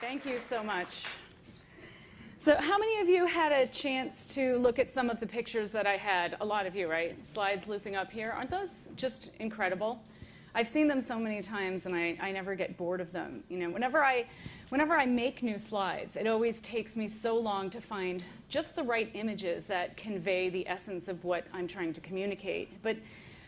Thank you so much. So how many of you had a chance to look at some of the pictures that I had? A lot of you, right? Slides looping up here. Aren't those just incredible? I've seen them so many times, and I never get bored of them. You know, whenever I make new slides, it always takes me so long to find just the right images that convey the essence of what I'm trying to communicate. But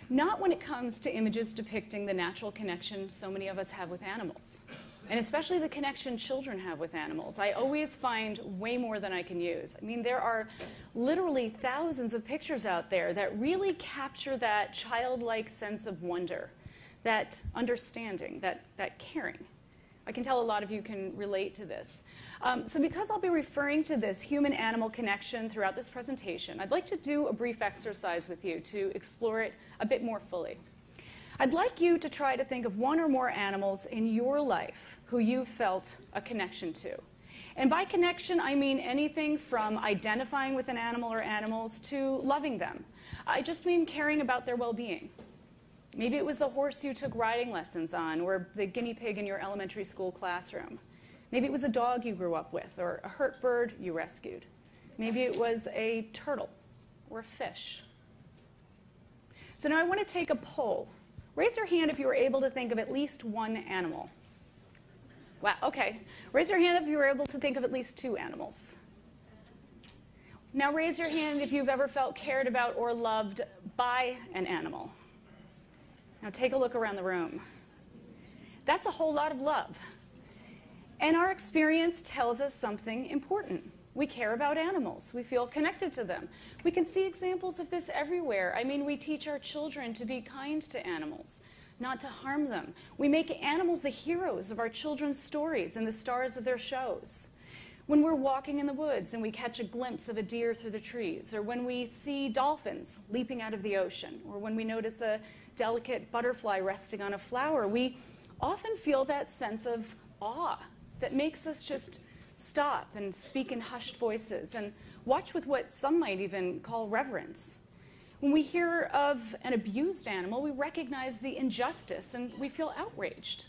not when it comes to images depicting the natural connection so many of us have with animals, and especially the connection children have with animals. I always find way more than I can use. I mean, there are literally thousands of pictures out there that really capture that childlike sense of wonder, that understanding, that caring. I can tell a lot of you can relate to this. So because I'll be referring to this human-animal connection throughout this presentation, I'd like to do a brief exercise with you to explore it a bit more fully. I'd like you to try to think of one or more animals in your life who you felt a connection to. And by connection, I mean anything from identifying with an animal or animals to loving them. I just mean caring about their well-being. Maybe it was the horse you took riding lessons on, or the guinea pig in your elementary school classroom. Maybe it was a dog you grew up with, or a hurt bird you rescued. Maybe it was a turtle or a fish. So now I want to take a poll. Raise your hand if you were able to think of at least one animal. Wow, okay. Raise your hand if you were able to think of at least two animals. Now raise your hand if you've ever felt cared about or loved by an animal. Now take a look around the room. That's a whole lot of love. And our experience tells us something important. We care about animals. We feel connected to them. We can see examples of this everywhere. I mean, we teach our children to be kind to animals, not to harm them. We make animals the heroes of our children's stories and the stars of their shows. When we're walking in the woods and we catch a glimpse of a deer through the trees, or when we see dolphins leaping out of the ocean, or when we notice a delicate butterfly resting on a flower, we often feel that sense of awe that makes us just stop and speak in hushed voices and watch with what some might even call reverence. When we hear of an abused animal, we recognize the injustice and we feel outraged.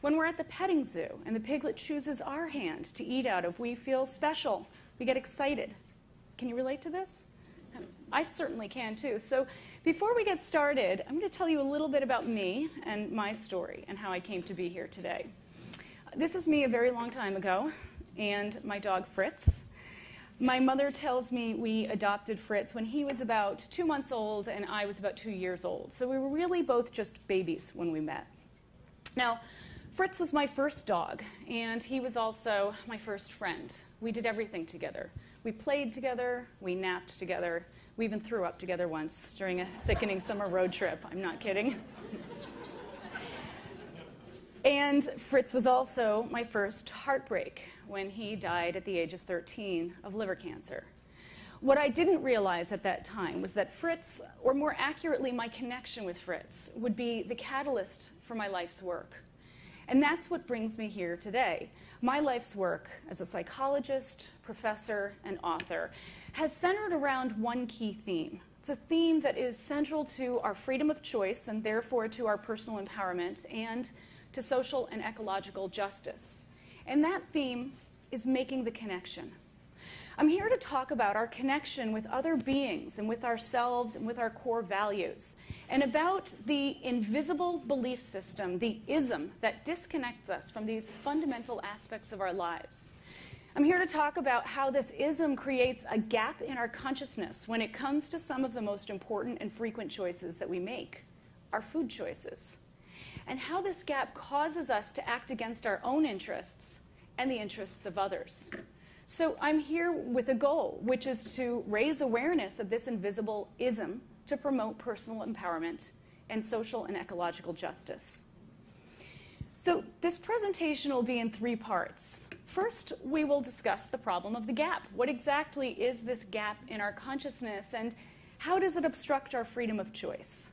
When we're at the petting zoo and the piglet chooses our hand to eat out of, we feel special. We get excited. Can you relate to this? I certainly can too. So before we get started, I'm going to tell you a little bit about me and my story and how I came to be here today. This is me a very long time ago, and my dog Fritz. My mother tells me we adopted Fritz when he was about 2 months old and I was about 2 years old. So we were really both just babies when we met. Now, Fritz was my first dog, and he was also my first friend. We did everything together. We played together, we napped together, we even threw up together once during a sickening summer road trip. I'm not kidding. And Fritz was also my first heartbreak when he died at the age of 13 of liver cancer. What I didn't realize at that time was that Fritz, or more accurately, my connection with Fritz, would be the catalyst for my life's work. And that's what brings me here today. My life's work as a psychologist, professor, and author has centered around one key theme. It's a theme that is central to our freedom of choice and therefore to our personal empowerment and to social and ecological justice. And that theme is making the connection. I'm here to talk about our connection with other beings and with ourselves and with our core values, and about the invisible belief system, the ism that disconnects us from these fundamental aspects of our lives. I'm here to talk about how this ism creates a gap in our consciousness when it comes to some of the most important and frequent choices that we make, our food choices, and how this gap causes us to act against our own interests and the interests of others. So I'm here with a goal, which is to raise awareness of this invisible ism to promote personal empowerment and social and ecological justice. So this presentation will be in 3 parts. First, we will discuss the problem of the gap. What exactly is this gap in our consciousness, and how does it obstruct our freedom of choice?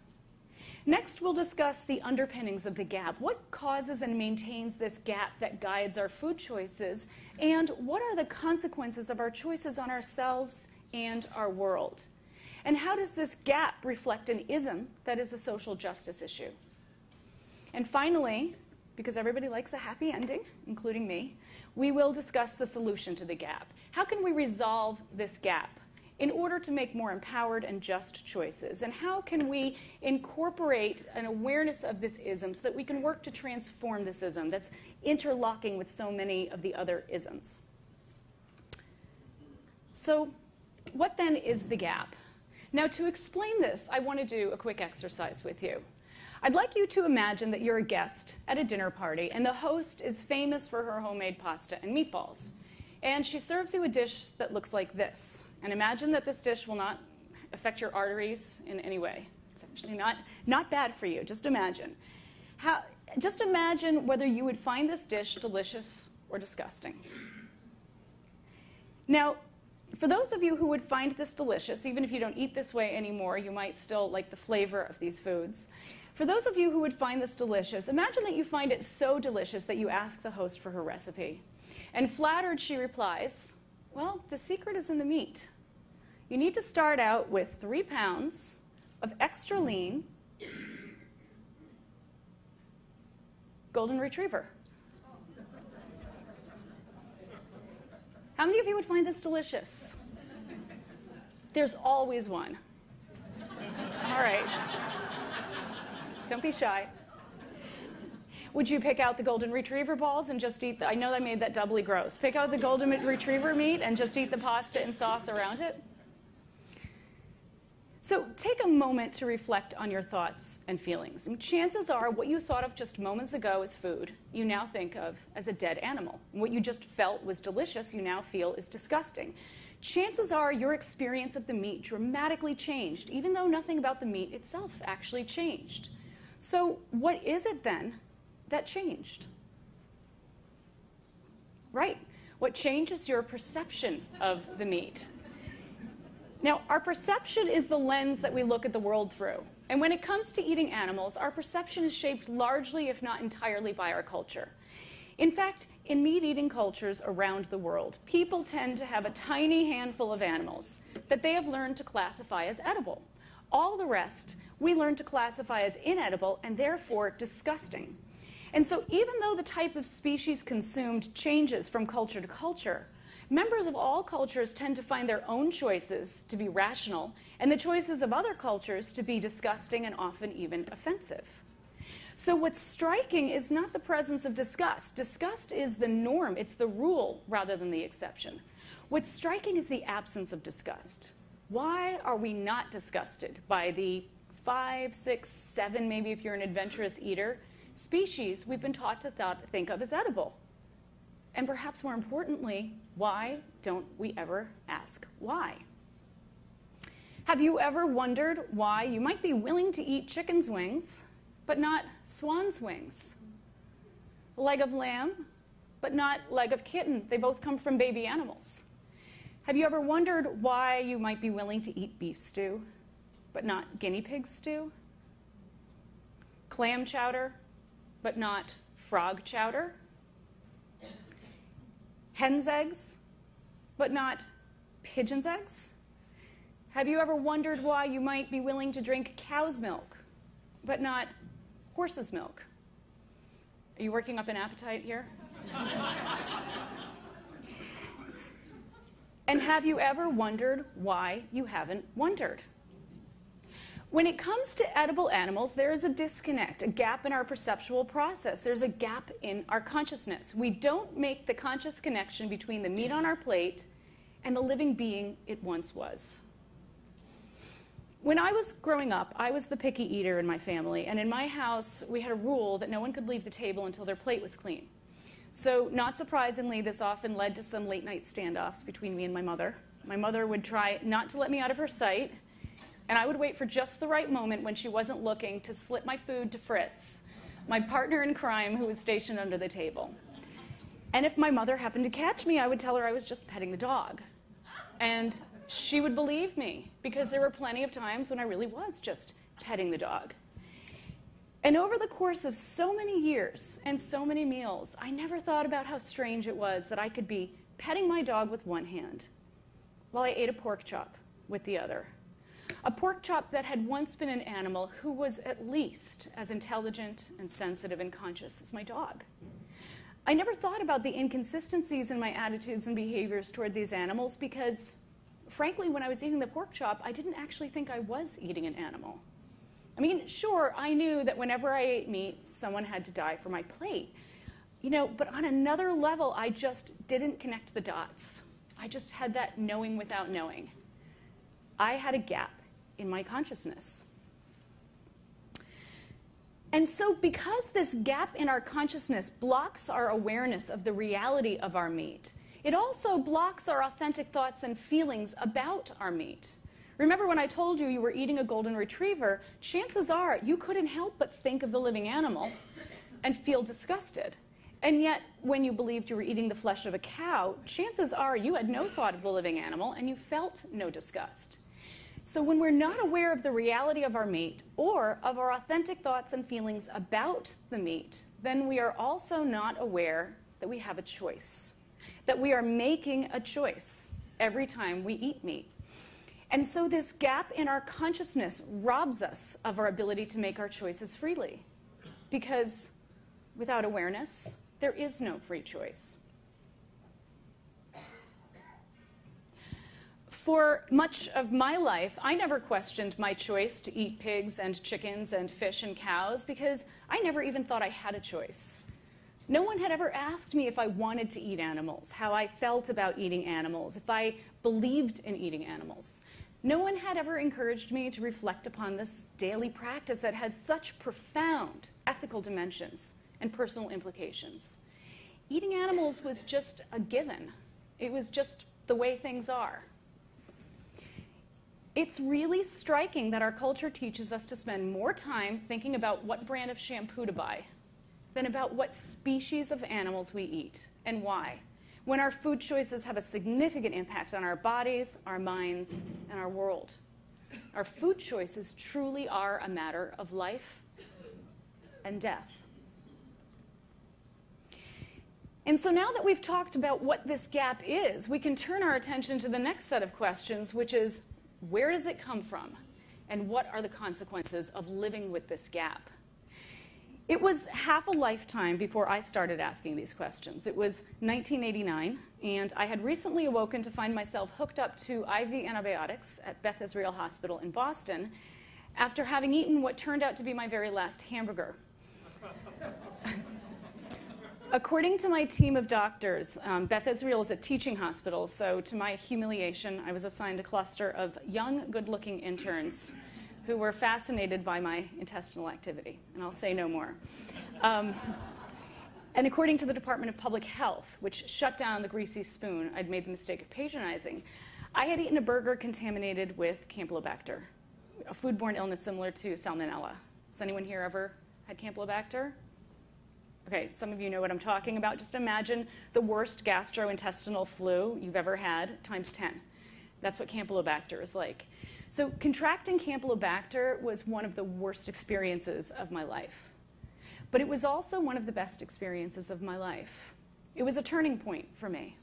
Next, we'll discuss the underpinnings of the gap. What causes and maintains this gap that guides our food choices, and what are the consequences of our choices on ourselves and our world? And how does this gap reflect an ism that is a social justice issue? And finally, because everybody likes a happy ending, including me, we will discuss the solution to the gap. How can we resolve this gap in order to make more empowered and just choices? And how can we incorporate an awareness of this ism so that we can work to transform this ism that's interlocking with so many of the other isms? So what then is the gap? Now, to explain this, I want to do a quick exercise with you. I'd like you to imagine that you're a guest at a dinner party, and the host is famous for her homemade pasta and meatballs. And she serves you a dish that looks like this. And imagine that this dish will not affect your arteries in any way. It's actually not bad for you. Just imagine. Just imagine whether you would find this dish delicious or disgusting. Now, for those of you who would find this delicious, even if you don't eat this way anymore, you might still like the flavor of these foods. For those of you who would find this delicious, imagine that you find it so delicious that you ask the host for her recipe. And flattered, she replies, well, the secret is in the meat. You need to start out with 3 pounds of extra lean golden retriever. How many of you would find this delicious? There's always one. All right. Don't be shy. Would you pick out the golden retriever balls and just eat I know I made that doubly gross. Pick out the golden retriever meat and just eat the pasta and sauce around it? So take a moment to reflect on your thoughts and feelings. And chances are what you thought of just moments ago as food, you now think of as a dead animal. And what you just felt was delicious, you now feel is disgusting. Chances are your experience of the meat dramatically changed, even though nothing about the meat itself actually changed. So what is it then that changed? Right. What changed is your perception of the meat. Now, our perception is the lens that we look at the world through. And when it comes to eating animals, our perception is shaped largely, if not entirely, by our culture. In fact, in meat-eating cultures around the world, people tend to have a tiny handful of animals that they have learned to classify as edible. All the rest, we learn to classify as inedible and therefore disgusting. And so even though the type of species consumed changes from culture to culture, members of all cultures tend to find their own choices to be rational and the choices of other cultures to be disgusting and often even offensive. So what's striking is not the presence of disgust. Disgust is the norm. It's the rule rather than the exception. What's striking is the absence of disgust. Why are we not disgusted by the 5, 6, 7, maybe if you're an adventurous eater, species we've been taught to think of as edible? And perhaps more importantly, why don't we ever ask why? Have you ever wondered why you might be willing to eat chicken's wings, but not swan's wings? Leg of lamb, but not leg of kitten. They both come from baby animals. Have you ever wondered why you might be willing to eat beef stew, but not guinea pig stew? Clam chowder, but not frog chowder? Hen's eggs, but not pigeon's eggs? Have you ever wondered why you might be willing to drink cow's milk, but not horse's milk? Are you working up an appetite here? And have you ever wondered why you haven't wondered? When it comes to edible animals, there is a disconnect, a gap in our perceptual process. There's a gap in our consciousness. We don't make the conscious connection between the meat on our plate and the living being it once was. When I was growing up, I was the picky eater in my family, and in my house, we had a rule that no one could leave the table until their plate was clean. So, not surprisingly, this often led to some late-night standoffs between me and my mother. My mother would try not to let me out of her sight, and I would wait for just the right moment when she wasn't looking to slip my food to Fritz, my partner in crime who was stationed under the table. And if my mother happened to catch me, I would tell her I was just petting the dog. And she would believe me, because there were plenty of times when I really was just petting the dog. And over the course of so many years and so many meals, I never thought about how strange it was that I could be petting my dog with one hand while I ate a pork chop with the other. A pork chop that had once been an animal who was at least as intelligent and sensitive and conscious as my dog. I never thought about the inconsistencies in my attitudes and behaviors toward these animals because, frankly, when I was eating the pork chop, I didn't actually think I was eating an animal. I mean, sure, I knew that whenever I ate meat, someone had to die for my plate. But on another level, I just didn't connect the dots. I just had that knowing without knowing. I had a gap in my consciousness. And so because this gap in our consciousness blocks our awareness of the reality of our meat, it also blocks our authentic thoughts and feelings about our meat. Remember when I told you you were eating a golden retriever, chances are you couldn't help but think of the living animal and feel disgusted. And yet, when you believed you were eating the flesh of a cow, chances are you had no thought of the living animal and you felt no disgust. So when we're not aware of the reality of our meat or of our authentic thoughts and feelings about the meat, then we are also not aware that we have a choice, that we are making a choice every time we eat meat. And so this gap in our consciousness robs us of our ability to make our choices freely, because without awareness, there is no free choice. For much of my life, I never questioned my choice to eat pigs and chickens and fish and cows because I never even thought I had a choice. No one had ever asked me if I wanted to eat animals, how I felt about eating animals, if I believed in eating animals. No one had ever encouraged me to reflect upon this daily practice that had such profound ethical dimensions and personal implications. Eating animals was just a given. It was just the way things are. It's really striking that our culture teaches us to spend more time thinking about what brand of shampoo to buy than about what species of animals we eat and why, when our food choices have a significant impact on our bodies, our minds, and our world. Our food choices truly are a matter of life and death. And so now that we've talked about what this gap is, we can turn our attention to the next set of questions, which is, where does it come from? And what are the consequences of living with this gap? It was half a lifetime before I started asking these questions. It was 1989, and I had recently awoken to find myself hooked up to IV antibiotics at Beth Israel Hospital in Boston after having eaten what turned out to be my very last hamburger. According to my team of doctors, Beth Israel is a teaching hospital, so to my humiliation, I was assigned a cluster of young, good-looking interns who were fascinated by my intestinal activity, and I'll say no more. And according to the Department of Public Health, which shut down the greasy spoon I'd made the mistake of patronizing, I had eaten a burger contaminated with Campylobacter, a foodborne illness similar to Salmonella. Has anyone here ever had Campylobacter? Okay, some of you know what I'm talking about. Just imagine the worst gastrointestinal flu you've ever had times 10. That's what Campylobacter is like. So contracting Campylobacter was one of the worst experiences of my life. But it was also one of the best experiences of my life. It was a turning point for me.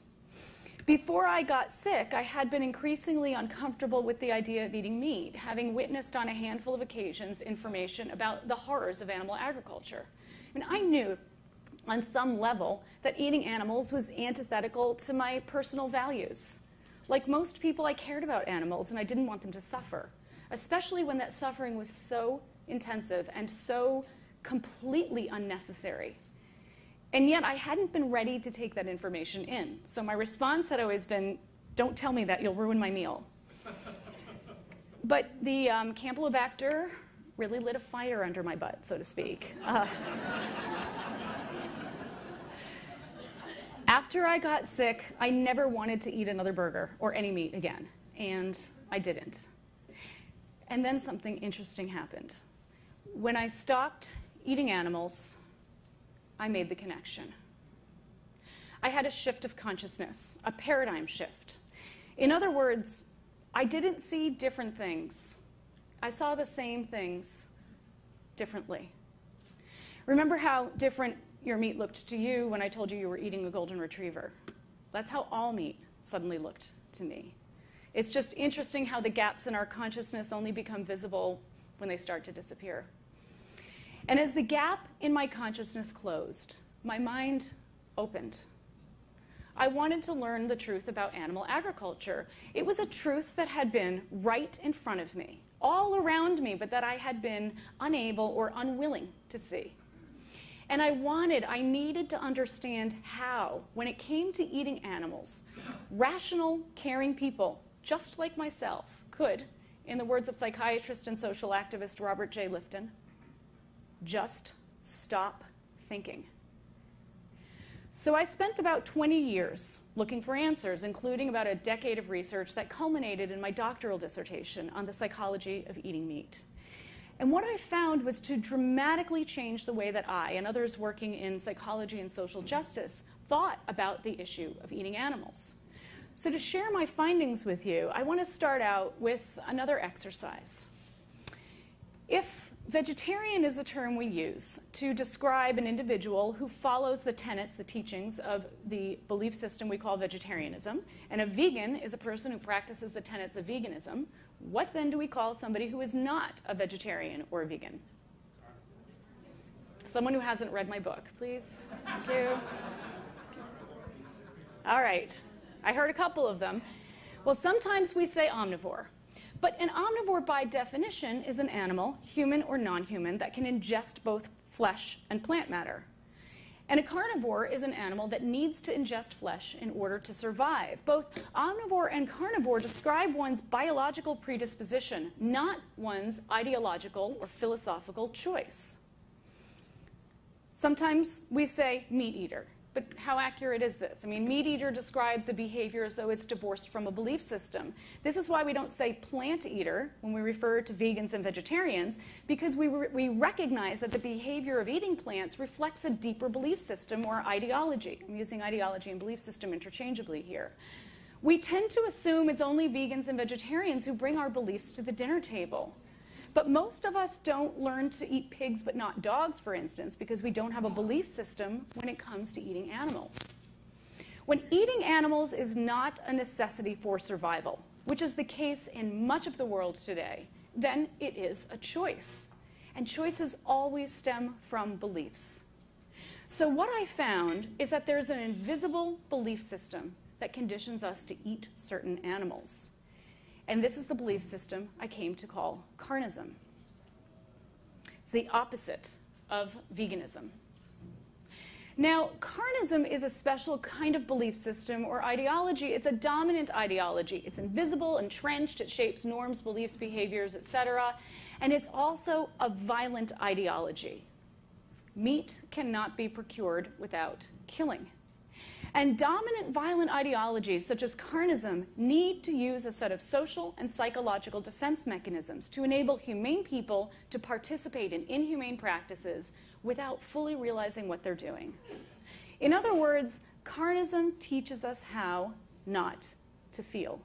Before I got sick, I had been increasingly uncomfortable with the idea of eating meat, having witnessed on a handful of occasions information about the horrors of animal agriculture. And I knew on some level that eating animals was antithetical to my personal values. Like most people, I cared about animals and I didn't want them to suffer, especially when that suffering was so intensive and so completely unnecessary. And yet I hadn't been ready to take that information in. So my response had always been, don't tell me that, you'll ruin my meal. But the Campylobacter really lit a fire under my butt, so to speak. After I got sick, I never wanted to eat another burger or any meat again, and I didn't. And then something interesting happened. When I stopped eating animals, I made the connection. I had a shift of consciousness, a paradigm shift. In other words, I didn't see different things. I saw the same things differently. Remember how different your meat looked to you when I told you you were eating a golden retriever? That's how all meat suddenly looked to me. It's just interesting how the gaps in our consciousness only become visible when they start to disappear. And as the gap in my consciousness closed, my mind opened. I wanted to learn the truth about animal agriculture. It was a truth that had been right in front of me, all around me, but that I had been unable or unwilling to see. And I needed to understand how, when it came to eating animals, rational, caring people, just like myself, could, in the words of psychiatrist and social activist Robert J. Lifton, just stop thinking. So I spent about 20 years looking for answers, including about a decade of research that culminated in my doctoral dissertation on the psychology of eating meat. And what I found was to dramatically change the way that I and others working in psychology and social justice thought about the issue of eating animals. So to share my findings with you, I want to start out with another exercise. If vegetarian is the term we use to describe an individual who follows the tenets, the teachings of the belief system we call vegetarianism, and a vegan is a person who practices the tenets of veganism, what then do we call somebody who is not a vegetarian or a vegan? Someone who hasn't read my book, please. Thank you. All right. I heard a couple of them. Well, sometimes we say omnivore. But an omnivore, by definition, is an animal, human or non-human, that can ingest both flesh and plant matter. And a carnivore is an animal that needs to ingest flesh in order to survive. Both omnivore and carnivore describe one's biological predisposition, not one's ideological or philosophical choice. Sometimes we say meat eater. But how accurate is this? I mean, meat eater describes a behavior as though it's divorced from a belief system. This is why we don't say plant eater when we refer to vegans and vegetarians, because we recognize that the behavior of eating plants reflects a deeper belief system or ideology. I'm using ideology and belief system interchangeably here. We tend to assume it's only vegans and vegetarians who bring our beliefs to the dinner table. But most of us don't learn to eat pigs but not dogs, for instance, because we don't have a belief system when it comes to eating animals. When eating animals is not a necessity for survival, which is the case in much of the world today, then it is a choice. And choices always stem from beliefs. So what I found is that there's an invisible belief system that conditions us to eat certain animals. And this is the belief system I came to call carnism. It's the opposite of veganism. Now, carnism is a special kind of belief system or ideology. It's a dominant ideology. It's invisible, entrenched. It shapes norms, beliefs, behaviors, etc. And it's also a violent ideology. Meat cannot be procured without killing. And dominant violent ideologies, such as carnism, need to use a set of social and psychological defense mechanisms to enable humane people to participate in inhumane practices without fully realizing what they're doing. In other words, carnism teaches us how not to feel.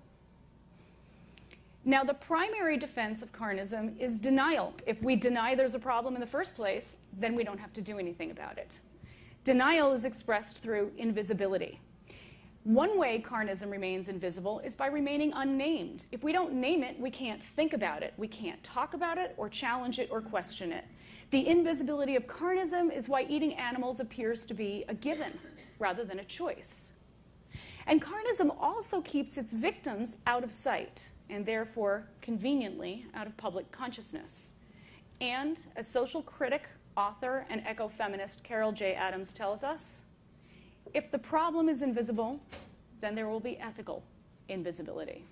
Now, the primary defense of carnism is denial. If we deny there's a problem in the first place, then we don't have to do anything about it. Denial is expressed through invisibility. One way carnism remains invisible is by remaining unnamed. If we don't name it, we can't think about it. We can't talk about it or challenge it or question it. The invisibility of carnism is why eating animals appears to be a given rather than a choice. And carnism also keeps its victims out of sight and therefore conveniently out of public consciousness. And as social critic, author, and ecofeminist Carol J. Adams tells us, if the problem is invisible, then there will be ethical invisibility.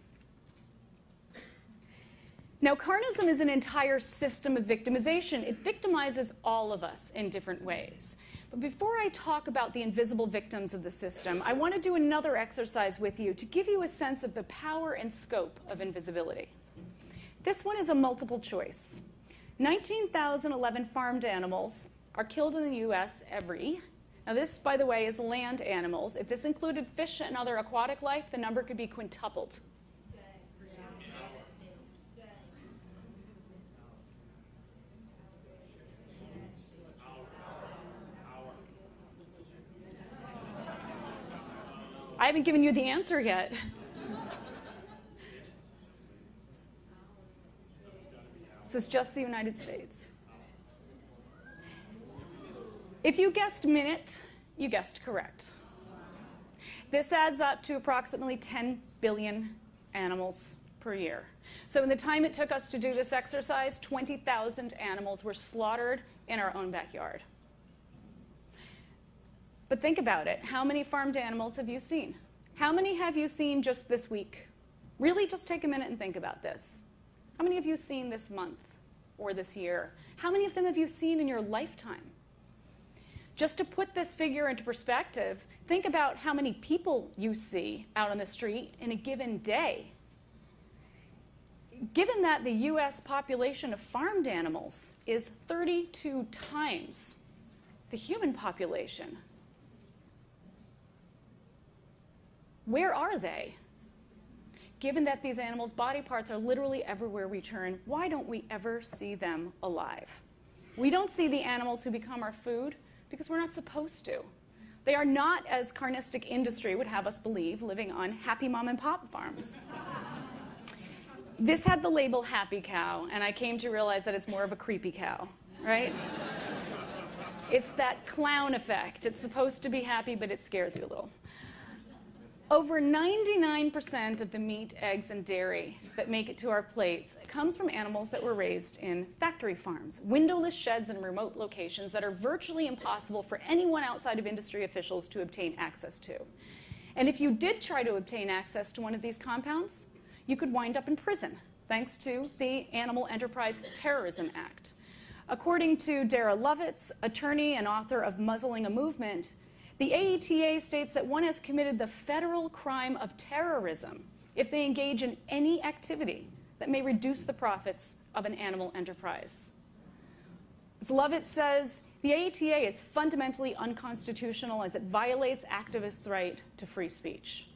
Now, carnism is an entire system of victimization. It victimizes all of us in different ways. But before I talk about the invisible victims of the system, I want to do another exercise with you to give you a sense of the power and scope of invisibility. This one is a multiple choice. 19,011 farmed animals are killed in the U.S. Now this, by the way, is land animals. If this included fish and other aquatic life, the number could be quintupled. I haven't given you the answer yet. This is just the United States. If you guessed minute, you guessed correct. This adds up to approximately 10 billion animals per year. So in the time it took us to do this exercise, 20,000 animals were slaughtered in our own backyard. But think about it. How many farmed animals have you seen? How many have you seen just this week? Really, just take a minute and think about this. How many have you seen this month or this year? How many of them have you seen in your lifetime? Just to put this figure into perspective, think about how many people you see out on the street in a given day. Given that the US population of farmed animals is 32 times the human population, where are they? Given that these animals' body parts are literally everywhere we turn, why don't we ever see them alive? We don't see the animals who become our food because we're not supposed to. They are not, as carnistic industry would have us believe, living on happy mom and pop farms. This had the label happy cow, and I came to realize that it's more of a creepy cow, right? It's that clown effect. It's supposed to be happy, but it scares you a little. Over 99% of the meat, eggs, and dairy that make it to our plates comes from animals that were raised in factory farms, windowless sheds in remote locations that are virtually impossible for anyone outside of industry officials to obtain access to. And if you did try to obtain access to one of these compounds, you could wind up in prison, thanks to the Animal Enterprise Terrorism Act. According to Dara Lovitz, attorney and author of Muzzling a Movement, the AETA states that one has committed the federal crime of terrorism if they engage in any activity that may reduce the profits of an animal enterprise. As Lovitz says, the AETA is fundamentally unconstitutional as it violates activists' right to free speech.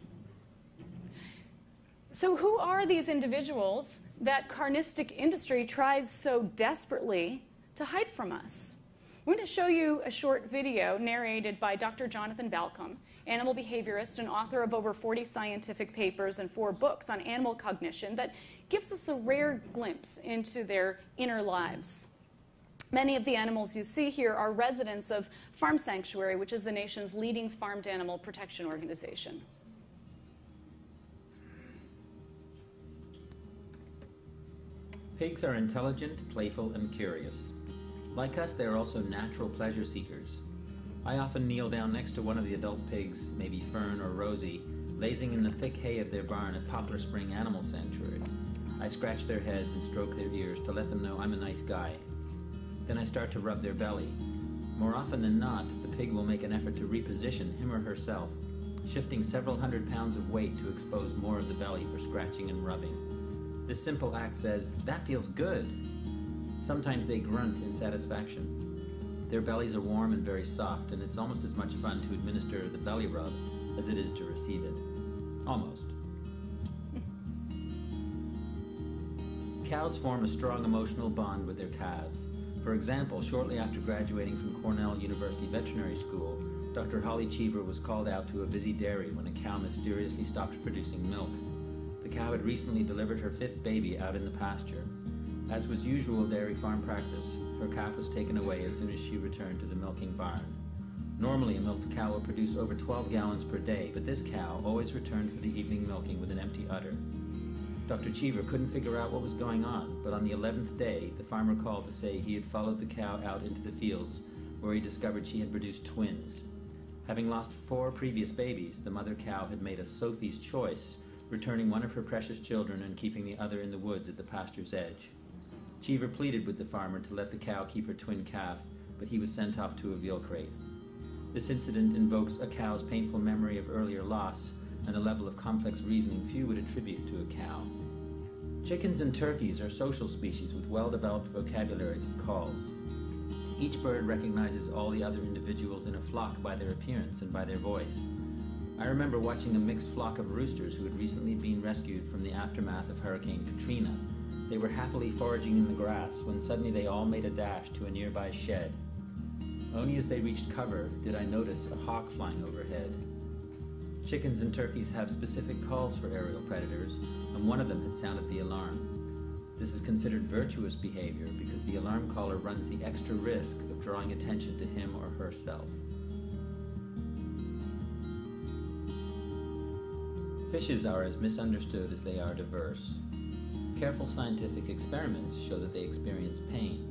So who are these individuals that carnistic industry tries so desperately to hide from us? I'm going to show you a short video narrated by Dr. Jonathan Balcom, animal behaviorist and author of over 40 scientific papers and 4 books on animal cognition that gives us a rare glimpse into their inner lives. Many of the animals you see here are residents of Farm Sanctuary, which is the nation's leading farmed animal protection organization. Pigs are intelligent, playful, and curious. Like us, they are also natural pleasure seekers. I often kneel down next to one of the adult pigs, maybe Fern or Rosie, lazing in the thick hay of their barn at Poplar Spring Animal Sanctuary. I scratch their heads and stroke their ears to let them know I'm a nice guy. Then I start to rub their belly. More often than not, the pig will make an effort to reposition him or herself, shifting several hundred pounds of weight to expose more of the belly for scratching and rubbing. This simple act says, "That feels good." Sometimes they grunt in satisfaction. Their bellies are warm and very soft, and it's almost as much fun to administer the belly rub as it is to receive it. Almost. Cows form a strong emotional bond with their calves. For example, shortly after graduating from Cornell University Veterinary School, Dr. Holly Cheever was called out to a busy dairy when a cow mysteriously stopped producing milk. The cow had recently delivered her 5th baby out in the pasture. As was usual dairy farm practice, her calf was taken away as soon as she returned to the milking barn. Normally, a milked cow will produce over 12 gallons per day, but this cow always returned for the evening milking with an empty udder. Dr. Cheever couldn't figure out what was going on, but on the 11th day, the farmer called to say he had followed the cow out into the fields, where he discovered she had produced twins. Having lost 4 previous babies, the mother cow had made a Sophie's choice, returning one of her precious children and keeping the other in the woods at the pasture's edge. Cheever pleaded with the farmer to let the cow keep her twin calf, but he was sent off to a veal crate. This incident invokes a cow's painful memory of earlier loss and a level of complex reasoning few would attribute to a cow. Chickens and turkeys are social species with well-developed vocabularies of calls. Each bird recognizes all the other individuals in a flock by their appearance and by their voice. I remember watching a mixed flock of roosters who had recently been rescued from the aftermath of Hurricane Katrina. They were happily foraging in the grass when suddenly they all made a dash to a nearby shed. Only as they reached cover did I notice a hawk flying overhead. Chickens and turkeys have specific calls for aerial predators, and one of them had sounded the alarm. This is considered virtuous behavior because the alarm caller runs the extra risk of drawing attention to him or herself. Fishes are as misunderstood as they are diverse. Careful scientific experiments show that they experience pain.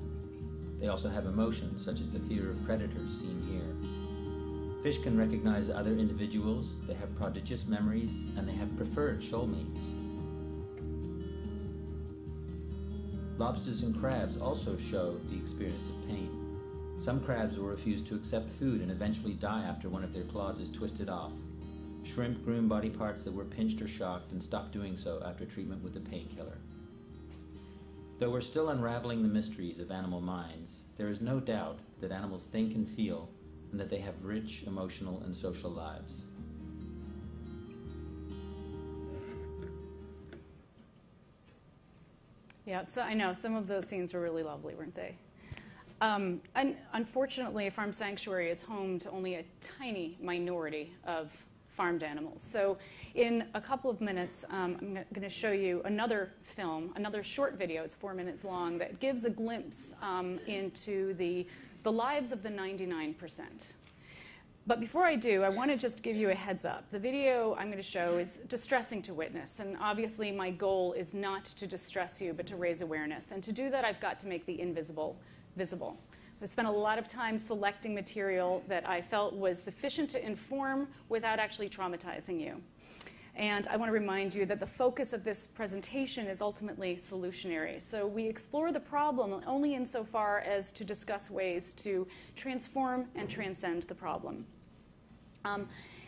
They also have emotions, such as the fear of predators seen here. Fish can recognize other individuals, they have prodigious memories, and they have preferred shoalmates. Lobsters and crabs also show the experience of pain. Some crabs will refuse to accept food and eventually die after one of their claws is twisted off. Shrimp groom body parts that were pinched or shocked and stop doing so after treatment with a painkiller. Though we're still unraveling the mysteries of animal minds, there is no doubt that animals think and feel, and that they have rich emotional and social lives. Yeah, so I know some of those scenes were really lovely, weren't they? Unfortunately, a farm sanctuary is home to only a tiny minority of farmed animals. So in a couple of minutes, I'm going to show you another film, another short video, it's 4 minutes long, that gives a glimpse into the lives of the 99%. But before I do, I want to just give you a heads up. The video I'm going to show is distressing to witness, and obviously my goal is not to distress you, but to raise awareness. And to do that, I've got to make the invisible visible. I spent a lot of time selecting material that I felt was sufficient to inform without actually traumatizing you. And I want to remind you that the focus of this presentation is ultimately solutionary. So we explore the problem only insofar as to discuss ways to transform and transcend the problem.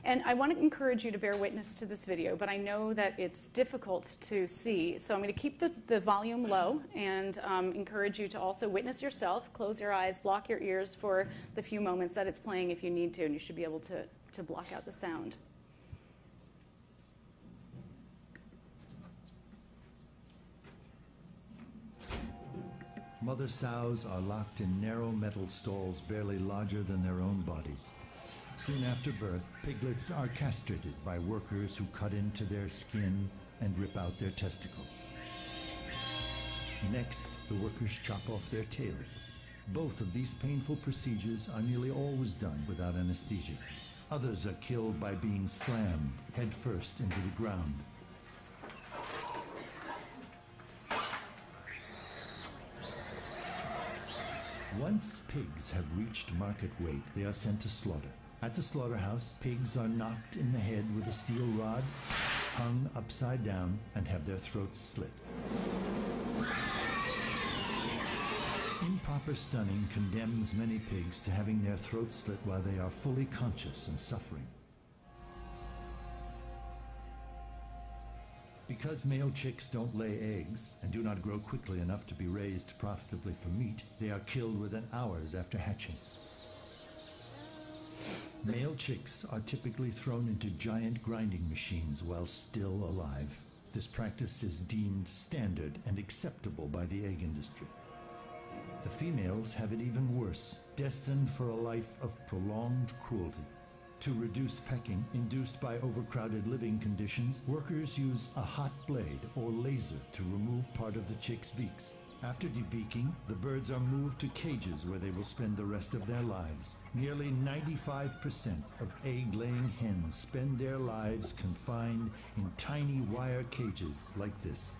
And I want to encourage you to bear witness to this video, but I know that it's difficult to see. So I'm going to keep the volume low and encourage you to also witness yourself. Close your eyes, block your ears for the few moments that it's playing if you need to, and you should be able to block out the sound. Mother sows are locked in narrow metal stalls barely larger than their own bodies. Soon after birth, piglets are castrated by workers who cut into their skin and rip out their testicles. Next, the workers chop off their tails. Both of these painful procedures are nearly always done without anesthesia. Others are killed by being slammed headfirst into the ground. Once pigs have reached market weight, they are sent to slaughter. At the slaughterhouse, pigs are knocked in the head with a steel rod, hung upside down, and have their throats slit. Improper stunning condemns many pigs to having their throats slit while they are fully conscious and suffering. Because male chicks don't lay eggs and do not grow quickly enough to be raised profitably for meat, they are killed within hours after hatching. Male chicks are typically thrown into giant grinding machines while still alive. This practice is deemed standard and acceptable by the egg industry. The females have it even worse, destined for a life of prolonged cruelty. To reduce pecking induced by overcrowded living conditions, workers use a hot blade or laser to remove part of the chicks' beaks. After debeaking, the birds are moved to cages where they will spend the rest of their lives. Nearly 95% of egg-laying hens spend their lives confined in tiny wire cages like this.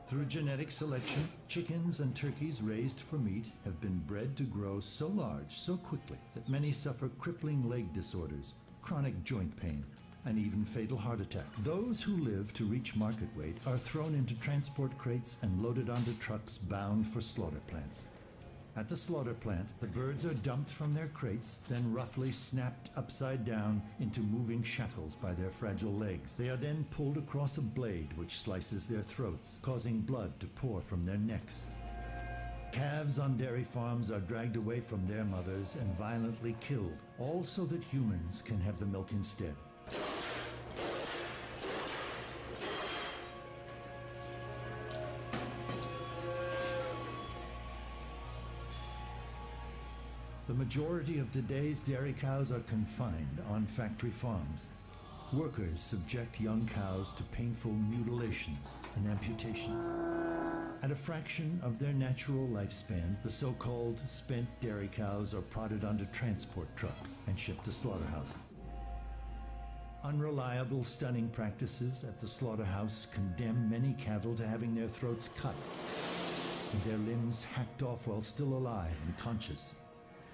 Through genetic selection, chickens and turkeys raised for meat have been bred to grow so large so quickly that many suffer crippling leg disorders, chronic joint pain, and even fatal heart attacks. Those who live to reach market weight are thrown into transport crates and loaded onto trucks bound for slaughter plants. At the slaughter plant, the birds are dumped from their crates, then roughly snapped upside down into moving shackles by their fragile legs. They are then pulled across a blade which slices their throats, causing blood to pour from their necks. Calves on dairy farms are dragged away from their mothers and violently killed, all so that humans can have the milk instead. The majority of today's dairy cows are confined on factory farms. Workers subject young cows to painful mutilations and amputations. At a fraction of their natural lifespan, the so-called spent dairy cows are prodded onto transport trucks and shipped to slaughterhouses. Unreliable stunning practices at the slaughterhouse condemn many cattle to having their throats cut and their limbs hacked off while still alive and conscious.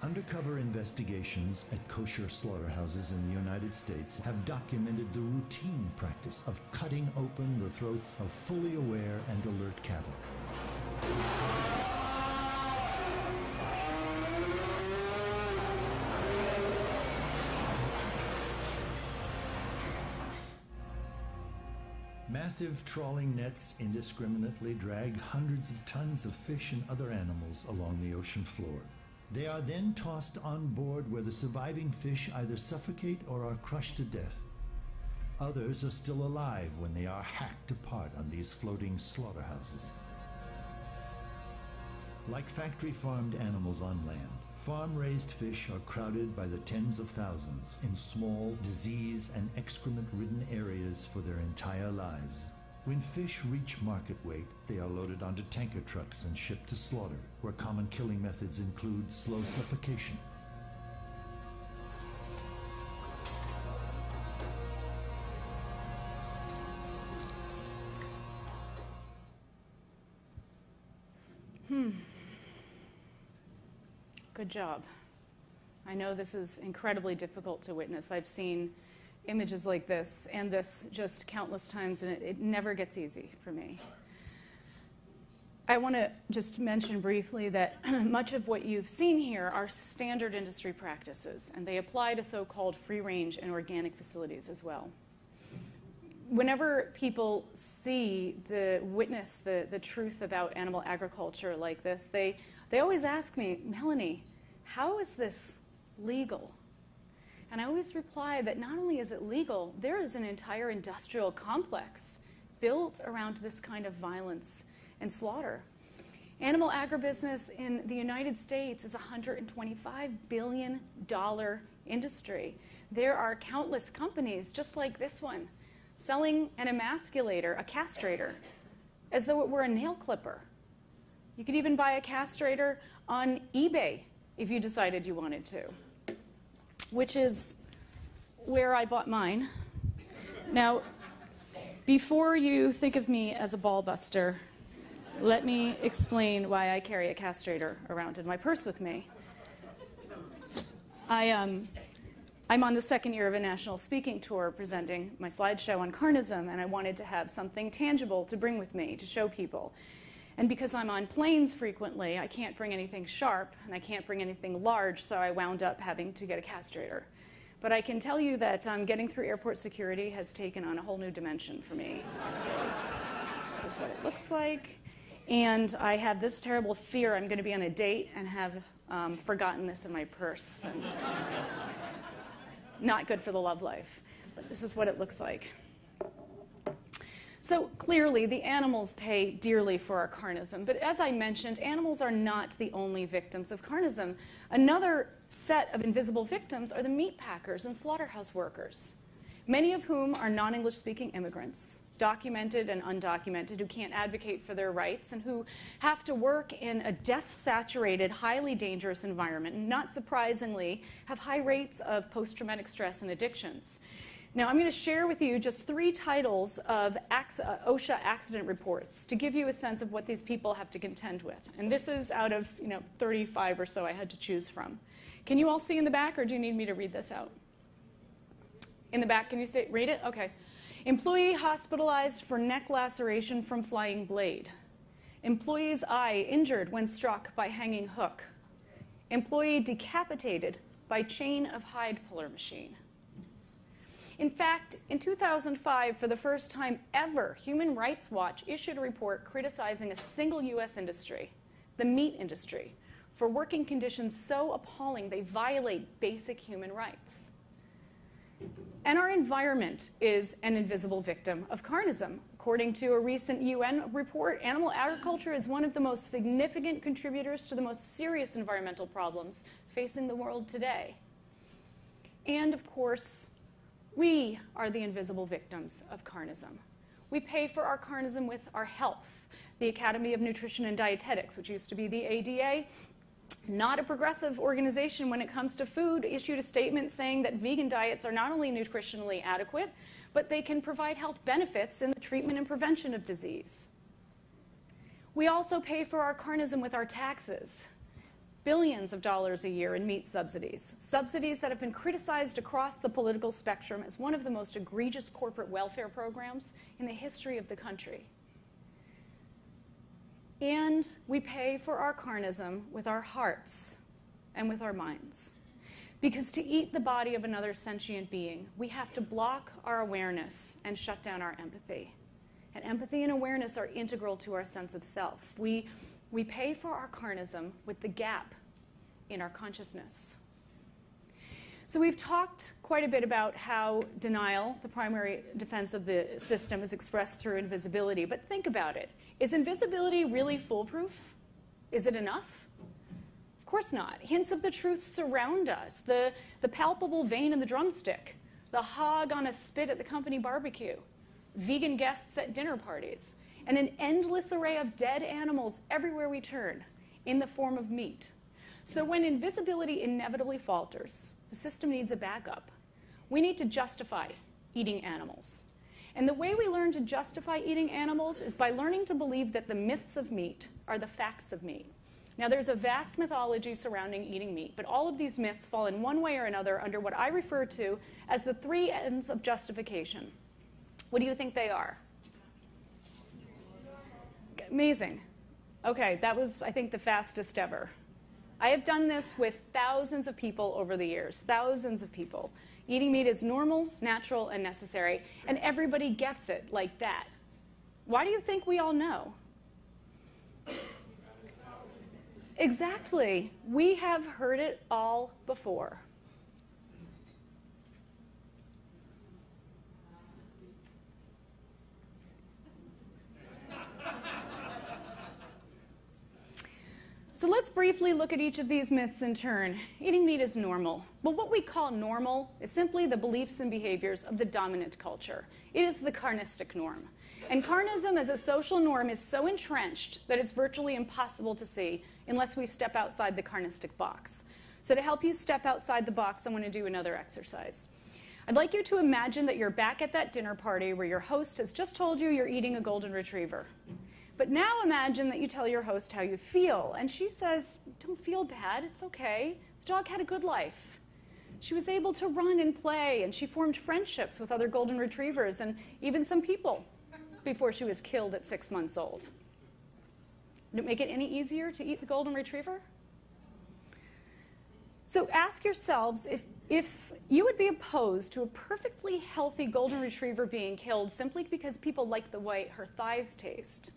Undercover investigations at kosher slaughterhouses in the United States have documented the routine practice of cutting open the throats of fully aware and alert cattle. Massive trawling nets indiscriminately drag hundreds of tons of fish and other animals along the ocean floor. They are then tossed on board where the surviving fish either suffocate or are crushed to death. Others are still alive when they are hacked apart on these floating slaughterhouses. Like factory-farmed animals on land, farm-raised fish are crowded by the tens of thousands in small, disease- and excrement-ridden areas for their entire lives. When fish reach market weight, they are loaded onto tanker trucks and shipped to slaughter, where common killing methods include slow suffocation. Good job. I know this is incredibly difficult to witness. I've seen images like this and this just countless times, and it never gets easy for me. I want to just mention briefly that much of what you've seen here are standard industry practices, and they apply to so-called free-range and organic facilities as well. Whenever people witness the truth about animal agriculture like this, they always ask me, Melanie, how is this legal? And I always reply that not only is it legal, there is an entire industrial complex built around this kind of violence and slaughter. Animal agribusiness in the United States is a $125 billion industry. There are countless companies just like this one selling an emasculator, a castrator, as though it were a nail clipper. You could even buy a castrator on eBay if you decided you wanted to, which is where I bought mine. Now, before you think of me as a ball buster, let me explain why I carry a castrator around in my purse with me. I'm on the second year of a national speaking tour presenting my slideshow on carnism, and I wanted to have something tangible to bring with me to show people. And because I'm on planes frequently, I can't bring anything sharp, and I can't bring anything large, so I wound up having to get a castrator. But I can tell you that getting through airport security has taken on a whole new dimension for me these days. This is what it looks like. And I have this terrible fear I'm going to be on a date and have forgotten this in my purse. And it's not good for the love life, but this is what it looks like. So clearly, the animals pay dearly for our carnism. But as I mentioned, animals are not the only victims of carnism. Another set of invisible victims are the meat packers and slaughterhouse workers, many of whom are non-English speaking immigrants, documented and undocumented, who can't advocate for their rights and who have to work in a death-saturated, highly dangerous environment, and not surprisingly, have high rates of post-traumatic stress and addictions. Now, I'm going to share with you just 3 titles of OSHA accident reports to give you a sense of what these people have to contend with. And this is out of 35 or so I had to choose from. Can you all see in the back, or do you need me to read this out? In the back, can you read it? Okay. Employee hospitalized for neck laceration from flying blade. Employee's eye injured when struck by hanging hook. Employee decapitated by chain of hide puller machine. In fact, in 2005, for the first time ever, Human Rights Watch issued a report criticizing a single U.S. industry, the meat industry, for working conditions so appalling they violate basic human rights. And our environment is an invisible victim of carnism. According to a recent UN report, animal agriculture is one of the most significant contributors to the most serious environmental problems facing the world today. And of course, We are the invisible victims of carnism. We pay for our carnism with our health. The Academy of Nutrition and Dietetics, which used to be the ADA, not a progressive organization when it comes to food, issued a statement saying that vegan diets are not only nutritionally adequate, but they can provide health benefits in the treatment and prevention of disease. We also pay for our carnism with our taxes. Billions of dollars a year in meat subsidies, subsidies that have been criticized across the political spectrum as one of the most egregious corporate welfare programs in the history of the country. And we pay for our carnism with our hearts and with our minds. Because to eat the body of another sentient being, we have to block our awareness and shut down our empathy. And empathy and awareness are integral to our sense of self. We pay for our carnism with the gap in our consciousness. So we've talked quite a bit about how denial, the primary defense of the system, is expressed through invisibility. But think about it. Is invisibility really foolproof? Is it enough? Of course not. Hints of the truth surround us. The palpable vein in the drumstick, the hog on a spit at the company barbecue, vegan guests at dinner parties, and an endless array of dead animals everywhere we turn in the form of meat. So when invisibility inevitably falters, the system needs a backup. We need to justify eating animals. And the way we learn to justify eating animals is by learning to believe that the myths of meat are the facts of meat. Now, there's a vast mythology surrounding eating meat, but all of these myths fall in one way or another under what I refer to as the three ends of justification. What do you think they are? Amazing. Okay, that was, I think, the fastest ever. I have done this with thousands of people over the years, thousands of people. Eating meat is normal, natural, and necessary, and everybody gets it like that. Why do you think we all know? Exactly. We have heard it all before. So let's briefly look at each of these myths in turn. Eating meat is normal. But what we call normal is simply the beliefs and behaviors of the dominant culture. It is the carnistic norm. And carnism as a social norm is so entrenched that it's virtually impossible to see unless we step outside the carnistic box. So to help you step outside the box, I want to do another exercise. I'd like you to imagine that you're back at that dinner party where your host has just told you you're eating a golden retriever. But now imagine that you tell your host how you feel, and she says, "Don't feel bad, it's okay. The dog had a good life. She was able to run and play, and she formed friendships with other golden retrievers and even some people before she was killed at 6 months old." Would it make it any easier to eat the golden retriever? So ask yourselves if you would be opposed to a perfectly healthy golden retriever being killed simply because people like the way her thighs taste.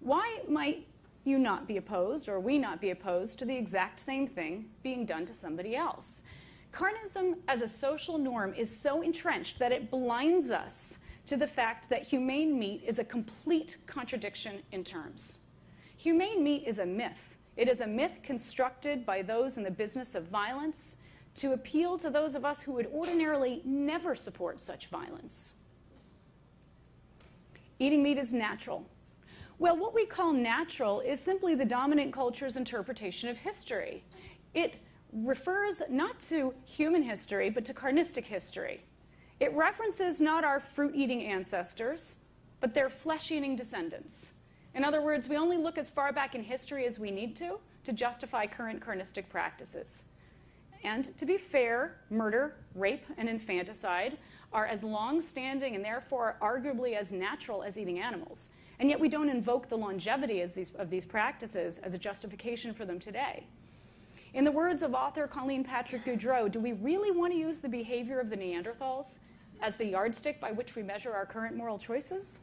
Why might you not be opposed, or we not be opposed, to the exact same thing being done to somebody else? Carnism as a social norm is so entrenched that it blinds us to the fact that humane meat is a complete contradiction in terms. Humane meat is a myth. It is a myth constructed by those in the business of violence to appeal to those of us who would ordinarily never support such violence. Eating meat is natural. Well, what we call natural is simply the dominant culture's interpretation of history. It refers not to human history, but to carnistic history. It references not our fruit-eating ancestors, but their flesh-eating descendants. In other words, we only look as far back in history as we need to justify current carnistic practices. And to be fair, murder, rape, and infanticide are as long-standing and therefore arguably as natural as eating animals. And yet we don't invoke the longevity of these practices as a justification for them today. In the words of author Colleen Patrick Goudreau, do we really want to use the behavior of the Neanderthals as the yardstick by which we measure our current moral choices?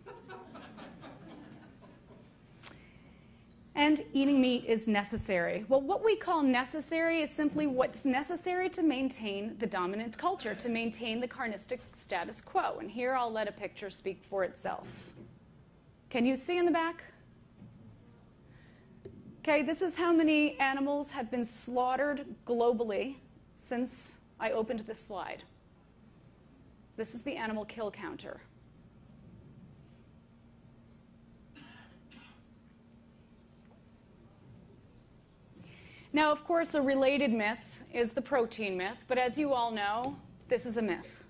And eating meat is necessary. Well, what we call necessary is simply what's necessary to maintain the dominant culture, to maintain the carnistic status quo. And here I'll let a picture speak for itself. Can you see in the back? Okay, this is how many animals have been slaughtered globally since I opened this slide. This is the animal kill counter. Now, of course, a related myth is the protein myth, but as you all know, this is a myth.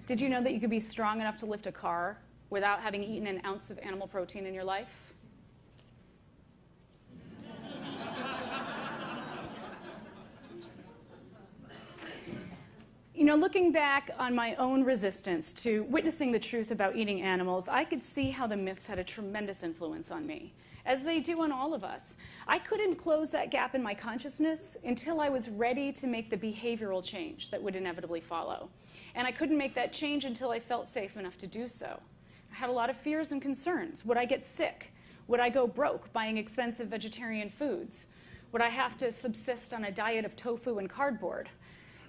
Did you know that you could be strong enough to lift a car without having eaten an ounce of animal protein in your life? You know, looking back on my own resistance to witnessing the truth about eating animals, I could see how the myths had a tremendous influence on me, as they do on all of us. I couldn't close that gap in my consciousness until I was ready to make the behavioral change that would inevitably follow. And I couldn't make that change until I felt safe enough to do so. I had a lot of fears and concerns. Would I get sick? Would I go broke buying expensive vegetarian foods? Would I have to subsist on a diet of tofu and cardboard?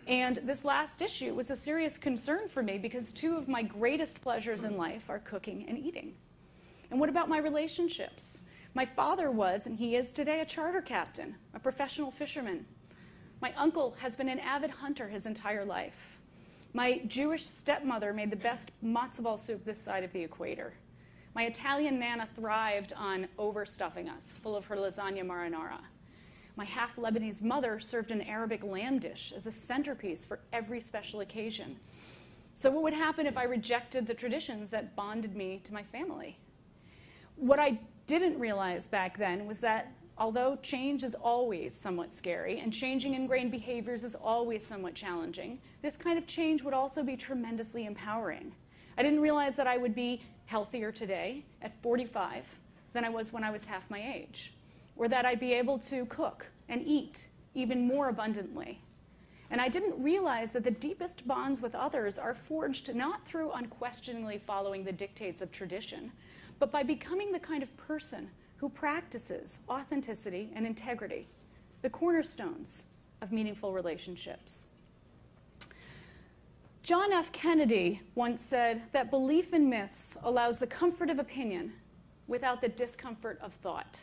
And this last issue was a serious concern for me because two of my greatest pleasures in life are cooking and eating. And what about my relationships? My father was, and he is today, a charter captain, a professional fisherman. My uncle has been an avid hunter his entire life. My Jewish stepmother made the best matzo ball soup this side of the equator. My Italian nana thrived on overstuffing us, full of her lasagna marinara. My half-Lebanese mother served an Arabic lamb dish as a centerpiece for every special occasion. So what would happen if I rejected the traditions that bonded me to my family? What I didn't realize back then was that although change is always somewhat scary and changing ingrained behaviors is always somewhat challenging, this kind of change would also be tremendously empowering. I didn't realize that I would be healthier today at 45 than I was when I was half my age, or that I'd be able to cook and eat even more abundantly. And I didn't realize that the deepest bonds with others are forged not through unquestioningly following the dictates of tradition, but by becoming the kind of person who practices authenticity and integrity, the cornerstones of meaningful relationships. John F. Kennedy once said that belief in myths allows the comfort of opinion without the discomfort of thought.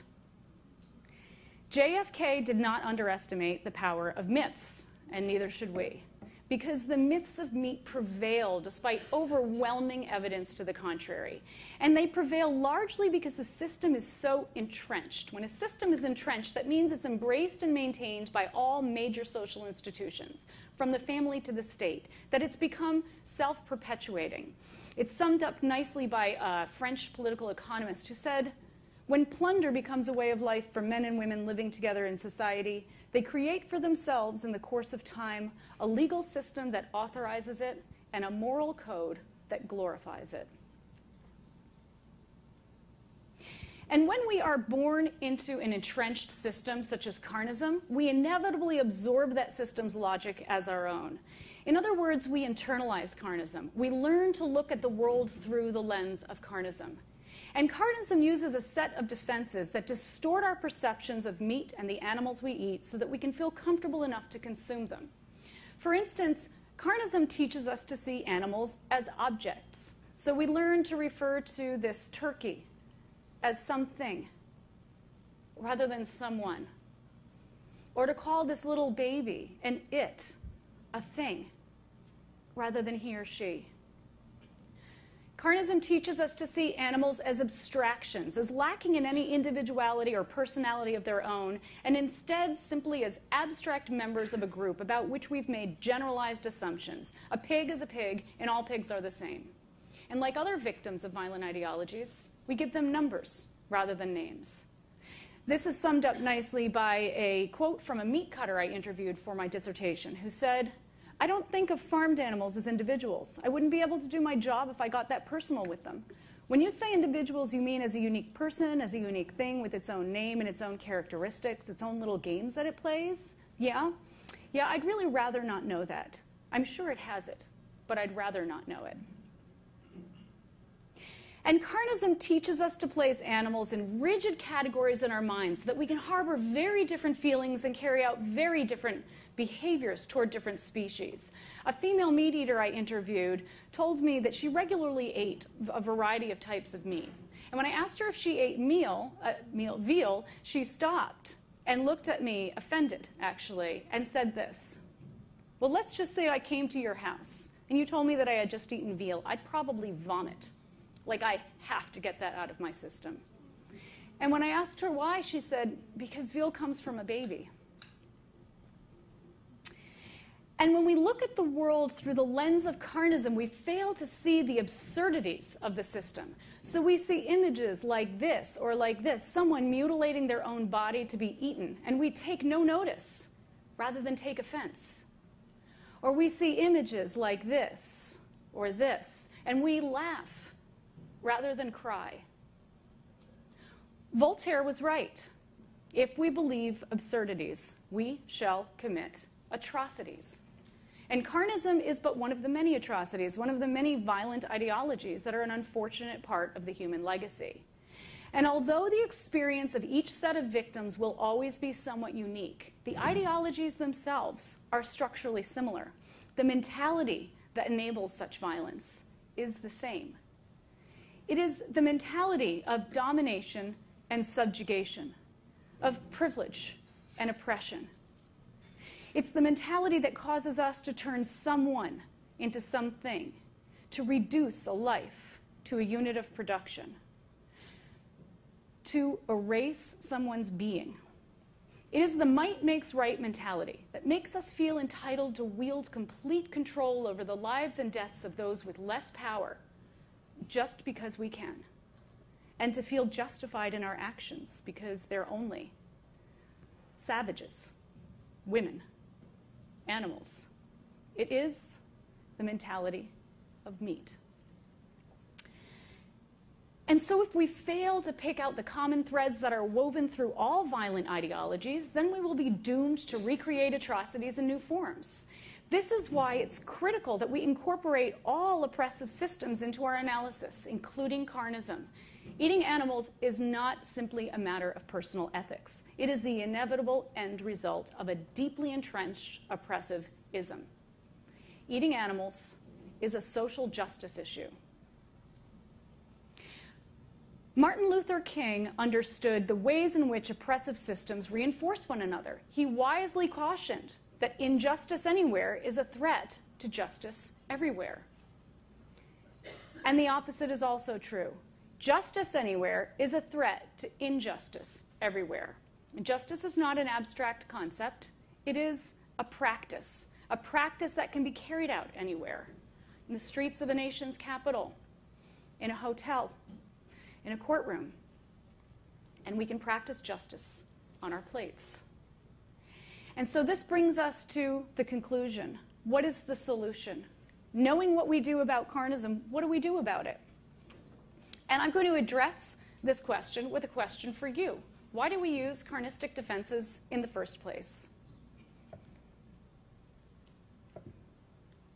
JFK did not underestimate the power of myths, and neither should we, because the myths of meat prevail despite overwhelming evidence to the contrary. And they prevail largely because the system is so entrenched. When a system is entrenched, that means it's embraced and maintained by all major social institutions, from the family to the state, that it's become self-perpetuating. It's summed up nicely by a French political economist who said, when plunder becomes a way of life for men and women living together in society, they create for themselves in the course of time a legal system that authorizes it and a moral code that glorifies it. And when we are born into an entrenched system such as Carnism, we inevitably absorb that system's logic as our own. In other words, we internalize Carnism. We learn to look at the world through the lens of Carnism. And Carnism uses a set of defenses that distort our perceptions of meat and the animals we eat so that we can feel comfortable enough to consume them. For instance, Carnism teaches us to see animals as objects. So we learn to refer to this turkey as something rather than someone. Or to call this little baby an it, a thing, rather than he or she. Carnism teaches us to see animals as abstractions, as lacking in any individuality or personality of their own, and instead simply as abstract members of a group about which we've made generalized assumptions. A pig is a pig, and all pigs are the same. And like other victims of violent ideologies, we give them numbers rather than names. This is summed up nicely by a quote from a meat cutter I interviewed for my dissertation, who said, I don't think of farmed animals as individuals. I wouldn't be able to do my job if I got that personal with them. When you say individuals, you mean as a unique person, as a unique thing with its own name and its own characteristics, its own little games that it plays? Yeah, I'd really rather not know that. I'm sure it has it, but I'd rather not know it. And Carnism teaches us to place animals in rigid categories in our minds so that we can harbor very different feelings and carry out very different behaviors toward different species. A female meat eater I interviewed told me that she regularly ate a variety of types of meat. And when I asked her if she ate veal, she stopped and looked at me, offended actually, and said this, well, let's just say I came to your house and you told me that I had just eaten veal, I'd probably vomit. Like, I have to get that out of my system. And when I asked her why, she said, because veal comes from a baby. And when we look at the world through the lens of carnism, we fail to see the absurdities of the system. So we see images like this or like this, someone mutilating their own body to be eaten, and we take no notice rather than take offense. Or we see images like this or this, and we laugh rather than cry. Voltaire was right. If we believe absurdities, we shall commit atrocities. And carnism is but one of the many atrocities, one of the many violent ideologies that are an unfortunate part of the human legacy. And although the experience of each set of victims will always be somewhat unique, the ideologies themselves are structurally similar. The mentality that enables such violence is the same. It is the mentality of domination and subjugation, of privilege and oppression. It's the mentality that causes us to turn someone into something, to reduce a life to a unit of production, to erase someone's being. It is the might makes right mentality that makes us feel entitled to wield complete control over the lives and deaths of those with less power just because we can, and to feel justified in our actions because they're only savages, women, animals. It is the mentality of meat. And so if we fail to pick out the common threads that are woven through all violent ideologies, then we will be doomed to recreate atrocities in new forms. This is why it's critical that we incorporate all oppressive systems into our analysis, including carnism. Eating animals is not simply a matter of personal ethics. It is the inevitable end result of a deeply entrenched oppressive ism. Eating animals is a social justice issue. Martin Luther King understood the ways in which oppressive systems reinforce one another. He wisely cautioned that injustice anywhere is a threat to justice everywhere. And the opposite is also true. Justice anywhere is a threat to injustice everywhere. And justice is not an abstract concept. It is a practice that can be carried out anywhere. In the streets of a nation's capital, in a hotel, in a courtroom. And we can practice justice on our plates. And so this brings us to the conclusion. What is the solution? Knowing what we do about carnism, what do we do about it? And I'm going to address this question with a question for you. Why do we use carnistic defenses in the first place?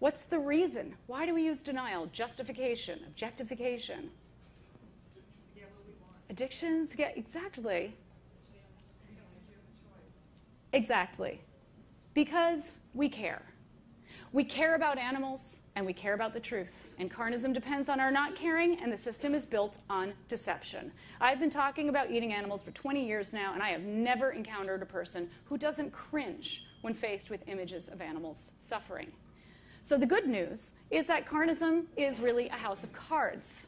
What's the reason? Why do we use denial, justification, objectification? Addictions, yeah, exactly. Exactly. Because we care. We care about animals, and we care about the truth. And carnism depends on our not caring, and the system is built on deception. I've been talking about eating animals for 20 years now, and I have never encountered a person who doesn't cringe when faced with images of animals suffering. So the good news is that carnism is really a house of cards.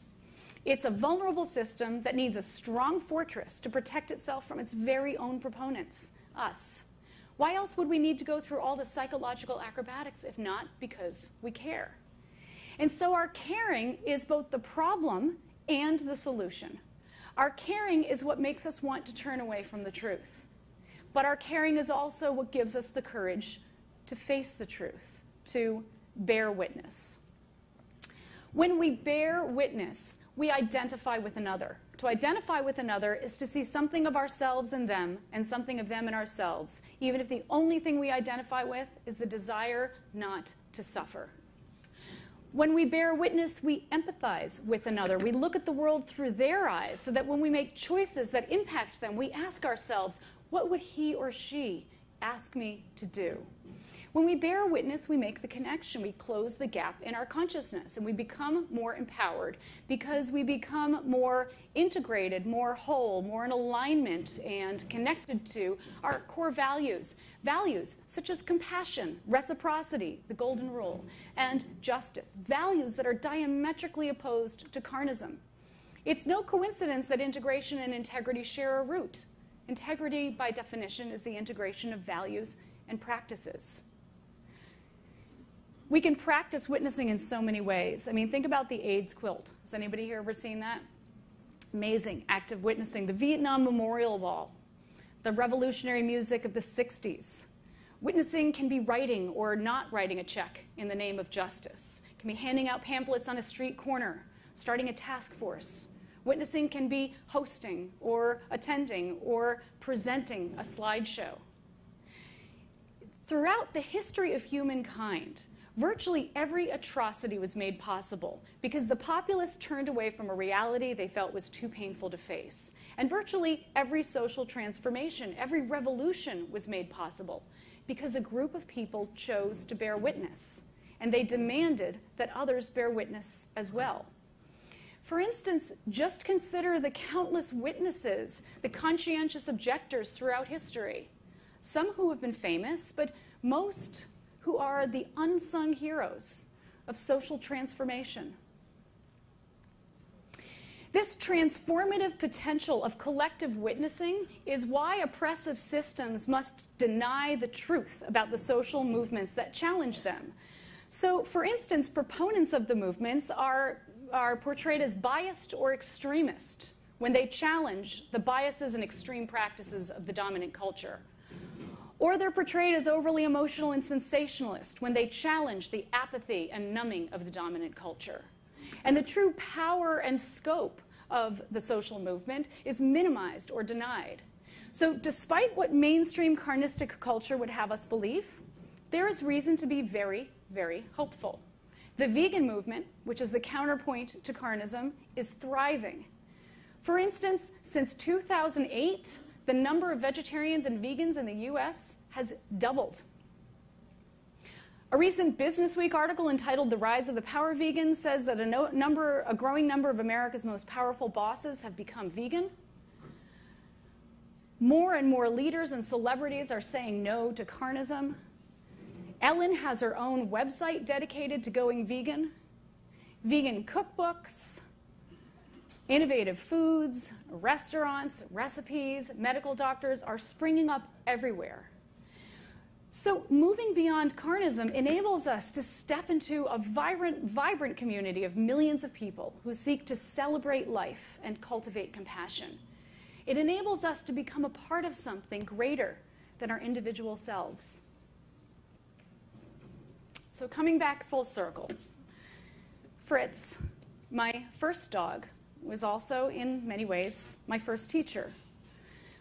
It's a vulnerable system that needs a strong fortress to protect itself from its very own proponents, us. Why else would we need to go through all the psychological acrobatics if not because we care? And so our caring is both the problem and the solution. Our caring is what makes us want to turn away from the truth. But our caring is also what gives us the courage to face the truth, to bear witness. When we bear witness, we identify with another. To identify with another is to see something of ourselves in them and something of them in ourselves, even if the only thing we identify with is the desire not to suffer. When we bear witness, we empathize with another. We look at the world through their eyes so that when we make choices that impact them, we ask ourselves, what would he or she ask me to do? When we bear witness, we make the connection. We close the gap in our consciousness, and we become more empowered because we become more integrated, more whole, more in alignment and connected to our core values. Values such as compassion, reciprocity, the golden rule, and justice, values that are diametrically opposed to carnism. It's no coincidence that integration and integrity share a root. Integrity, by definition, is the integration of values and practices. We can practice witnessing in so many ways. I mean, think about the AIDS quilt. Has anybody here ever seen that? Amazing active witnessing. The Vietnam Memorial Wall, the revolutionary music of the 60s. Witnessing can be writing or not writing a check in the name of justice. It can be handing out pamphlets on a street corner, starting a task force. Witnessing can be hosting or attending or presenting a slideshow. Throughout the history of humankind, virtually every atrocity was made possible because the populace turned away from a reality they felt was too painful to face. And virtually every social transformation, every revolution was made possible because a group of people chose to bear witness, and they demanded that others bear witness as well. For instance, just consider the countless witnesses, the conscientious objectors throughout history. Some who have been famous, but most who are the unsung heroes of social transformation. This transformative potential of collective witnessing is why oppressive systems must deny the truth about the social movements that challenge them. So, for instance, proponents of the movements are portrayed as biased or extremist when they challenge the biases and extreme practices of the dominant culture. Or they're portrayed as overly emotional and sensationalist when they challenge the apathy and numbing of the dominant culture. And the true power and scope of the social movement is minimized or denied. So despite what mainstream carnistic culture would have us believe, there is reason to be very, very hopeful. The vegan movement, which is the counterpoint to carnism, is thriving. For instance, since 2008, the number of vegetarians and vegans in the US has doubled. A recent Business Week article entitled "The Rise of the Power Vegans" says that a growing number of America's most powerful bosses have become vegan. More and more leaders and celebrities are saying no to carnism. Ellen has her own website dedicated to going vegan. Vegan cookbooks, innovative foods, restaurants, recipes, medical doctors are springing up everywhere. So moving beyond carnism enables us to step into a vibrant community of millions of people who seek to celebrate life and cultivate compassion. It enables us to become a part of something greater than our individual selves. So coming back full circle, Fritz, my first dog, was also, in many ways, my first teacher.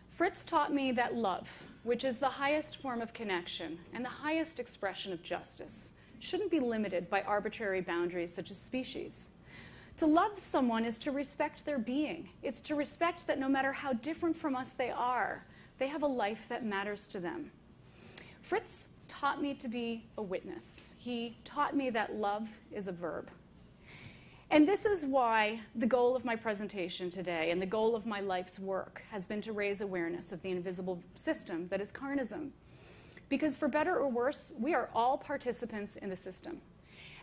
Fritz taught me that love, which is the highest form of connection and the highest expression of justice, shouldn't be limited by arbitrary boundaries such as species. To love someone is to respect their being. It's to respect that no matter how different from us they are, they have a life that matters to them. Fritz taught me to be a witness. He taught me that love is a verb. And this is why the goal of my presentation today and the goal of my life's work has been to raise awareness of the invisible system that is carnism. Because for better or worse, we are all participants in the system.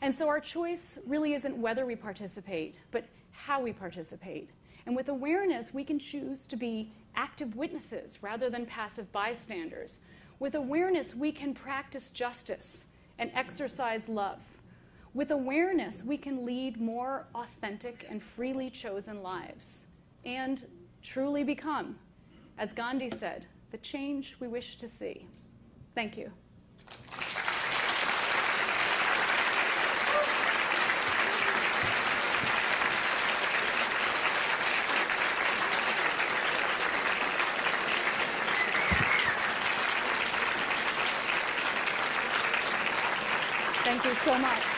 And so our choice really isn't whether we participate, but how we participate. And with awareness, we can choose to be active witnesses rather than passive bystanders. With awareness, we can practice justice and exercise love. With awareness, we can lead more authentic and freely chosen lives and truly become, as Gandhi said, the change we wish to see. Thank you. Thank you so much.